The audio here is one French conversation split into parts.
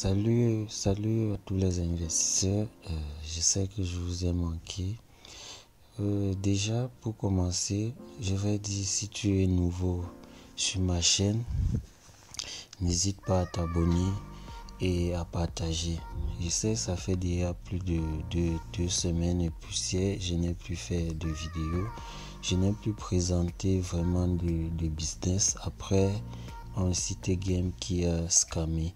Salut à tous les investisseurs. Je sais que je vous ai manqué. Déjà, pour commencer, je vais dire si tu es nouveau sur ma chaîne, n'hésite pas à t'abonner et à partager. Je sais, ça fait déjà plus de 2 semaines et poussière, je n'ai plus fait de vidéos. Je n'ai plus présenté vraiment de business après un site game qui a scammé.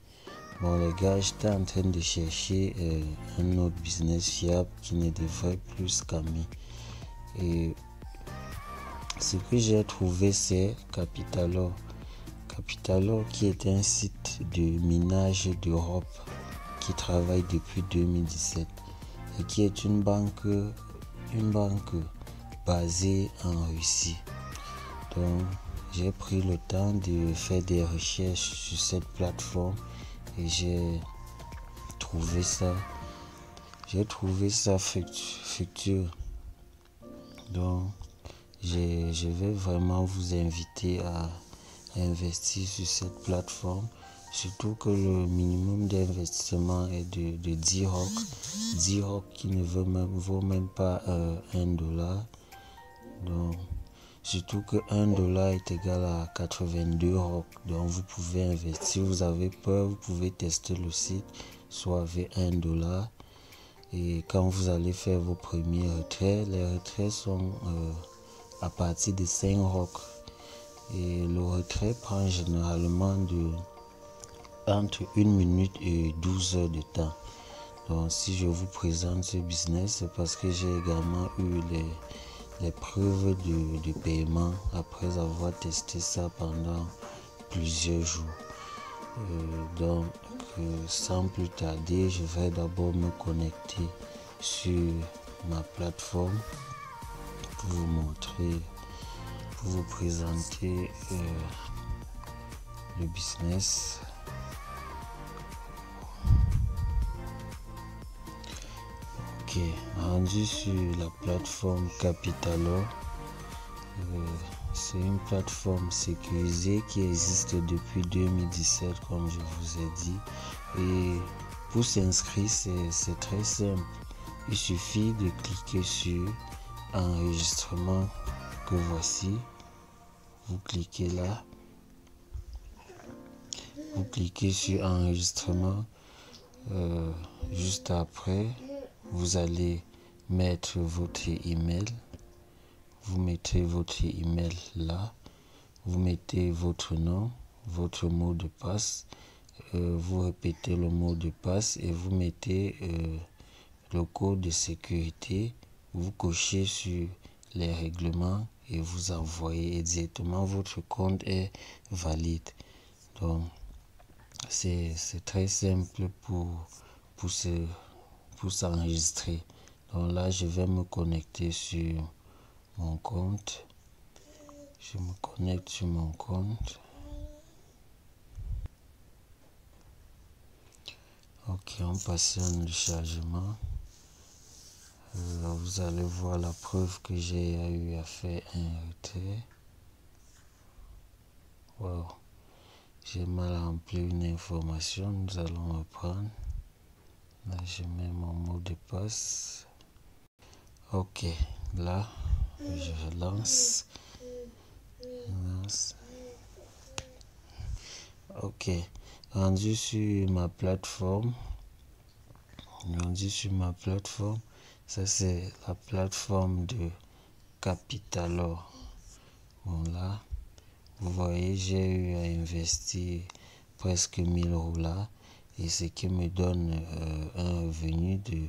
Bon les gars, j'étais en train de chercher un autre business fiable qui ne devrait plus scammer. Et ce que j'ai trouvé, c'est Capitalor. Capitalor qui est un site de minage d'Europe qui travaille depuis 2017 et qui est une banque basée en Russie. Donc j'ai pris le temps de faire des recherches sur cette plateforme et j'ai trouvé ça futur. Donc je vais vraiment vous inviter à investir sur cette plateforme, surtout que le minimum d'investissement est de 10 ROC. 10 ROC qui ne vaut même pas $1. Donc surtout que $1 est égal à 82 ROC. Donc vous pouvez investir. Si vous avez peur, vous pouvez tester le site, soit avec $1. Et quand vous allez faire vos premiers retraits, les retraits sont à partir de 5 ROC. Et le retrait prend généralement entre 1 minute et 12 heures de temps. Donc si je vous présente ce business, c'est parce que j'ai également eu les preuves de paiement après avoir testé ça pendant plusieurs jours. Donc sans plus tarder, je vais d'abord me connecter sur ma plateforme pour vous montrer, pour vous présenter le business. Ok, rendu sur la plateforme Capitalor. C'est une plateforme sécurisée qui existe depuis 2017 comme je vous ai dit. Et pour s'inscrire, c'est très simple. Il suffit de cliquer sur enregistrement que voici. Vous cliquez là. Vous cliquez sur enregistrement. Juste après, vous allez mettre votre email. Vous mettez votre email là. Vous mettez votre nom, votre mot de passe. Vous répétez le mot de passe et vous mettez le code de sécurité. Vous cochez sur les règlements et vous envoyez directement. Votre compte est valide. Donc c'est très simple pour s'enregistrer. Donc là, je vais me connecter sur mon compte. Je me connecte sur mon compte. Ok, on patiente le chargement. Vous allez voir la preuve que j'ai eu à faire un retrait. Wow. J'ai mal rempli une information. Nous allons reprendre. Là, je mets mon mot de passe. Ok, là, je lance. Ok, rendu sur ma plateforme. Ça c'est la plateforme de Capitalor. Bon là, vous voyez, j'ai eu à investir presque 1000 roulas et ce qui me donne un revenu de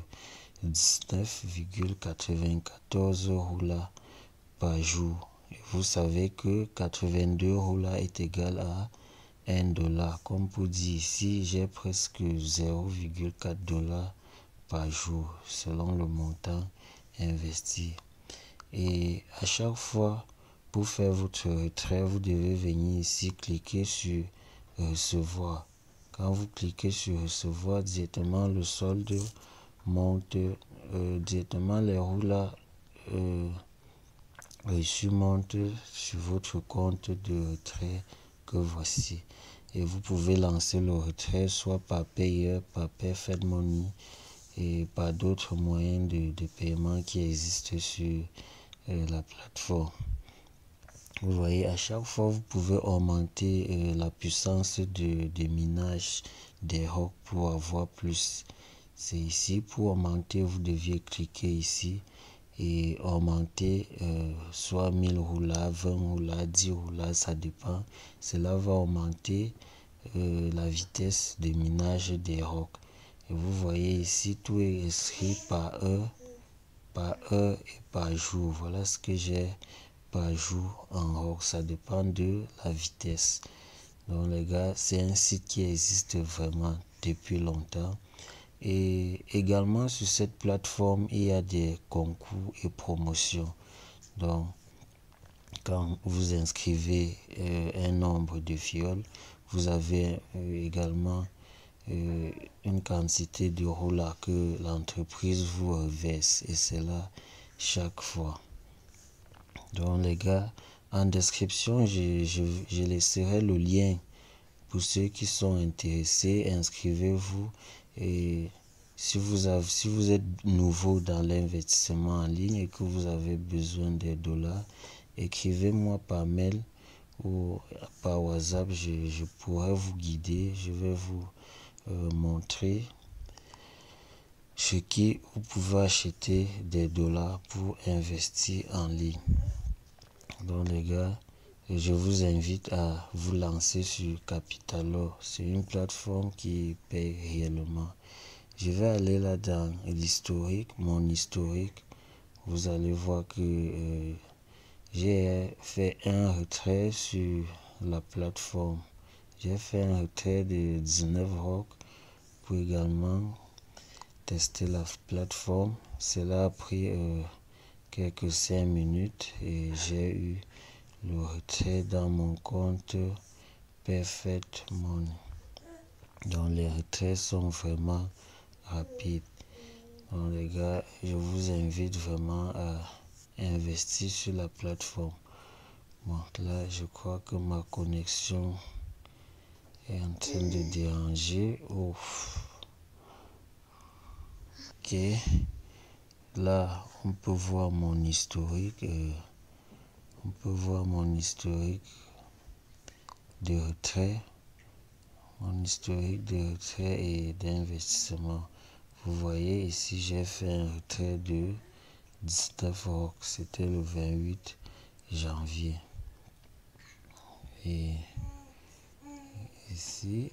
19,94 roulas par jour. Et vous savez que 82 roulas est égal à $1. Comme pour dire ici, j'ai presque 0,4 $ par jour selon le montant investi. Et à chaque fois, pour faire votre retrait, vous devez venir ici cliquer sur recevoir. Quand vous cliquez sur recevoir, directement le solde monte, directement les roulas reçus montent sur votre compte de retrait que voici. et vous pouvez lancer le retrait soit par Payer, par Perfect Money et par d'autres moyens de paiement qui existent sur la plateforme. Vous voyez, à chaque fois, vous pouvez augmenter la puissance de minage des rocks pour avoir plus. C'est ici, pour augmenter, vous deviez cliquer ici et augmenter soit 1000 roulas, 20 roulas, 10 roulas, ça dépend. Cela va augmenter la vitesse de minage des rocks. Et vous voyez ici, tout est inscrit par heure et par jour. Voilà ce que j'ai par jour en rock. Ça dépend de la vitesse. Donc les gars, c'est un site qui existe vraiment depuis longtemps. Et également sur cette plateforme, il y a des concours et promotions. Donc, quand vous inscrivez un nombre de fioles, vous avez également une quantité d'euros là que l'entreprise vous reverse. Et c'est là chaque fois. Donc les gars, en description, je laisserai le lien pour ceux qui sont intéressés. Inscrivez-vous et si vous êtes nouveau dans l'investissement en ligne et que vous avez besoin des dollars, écrivez-moi par mail ou par WhatsApp. Je pourrai vous guider. Je vais vous montrer ce qui vous pouvez acheter des dollars pour investir en ligne. Donc les gars, je vous invite à vous lancer sur Capitalo. C'est une plateforme qui paye réellement. Je vais aller là dans l'historique, mon historique. Vous allez voir que j'ai fait un retrait sur la plateforme. J'ai fait un retrait de 19 rocks pour également tester la plateforme. Cela a pris quelques 5 minutes et j'ai eu le retrait dans mon compte Perfect Money. Donc les retraits sont vraiment rapides. Donc les gars, je vous invite vraiment à investir sur la plateforme. Bon, là, je crois que ma connexion est en train de déranger. Ouf. Ok. Là, on peut voir mon historique. On peut voir mon historique de retrait. Mon historique de retrait et d'investissement. Vous voyez ici, j'ai fait un retrait de 19 rocks. C'était le 28 janvier. Et ici,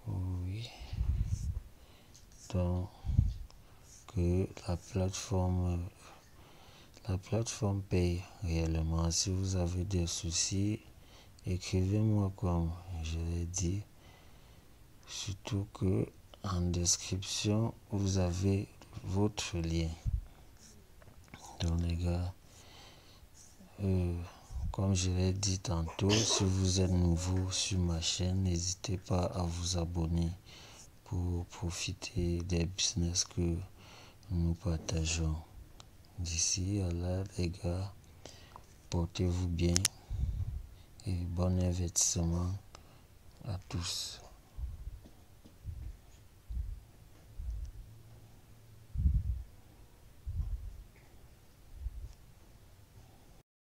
oui, donc que la plateforme paye réellement. Si vous avez des soucis, écrivez-moi comme je l'ai dit. Surtout que en description, vous avez votre lien. Donc les gars, comme je l'ai dit tantôt, si vous êtes nouveau sur ma chaîne, n'hésitez pas à vous abonner pour profiter des business que nous partageons. D'ici à là, les gars, portez-vous bien et bon investissement à tous.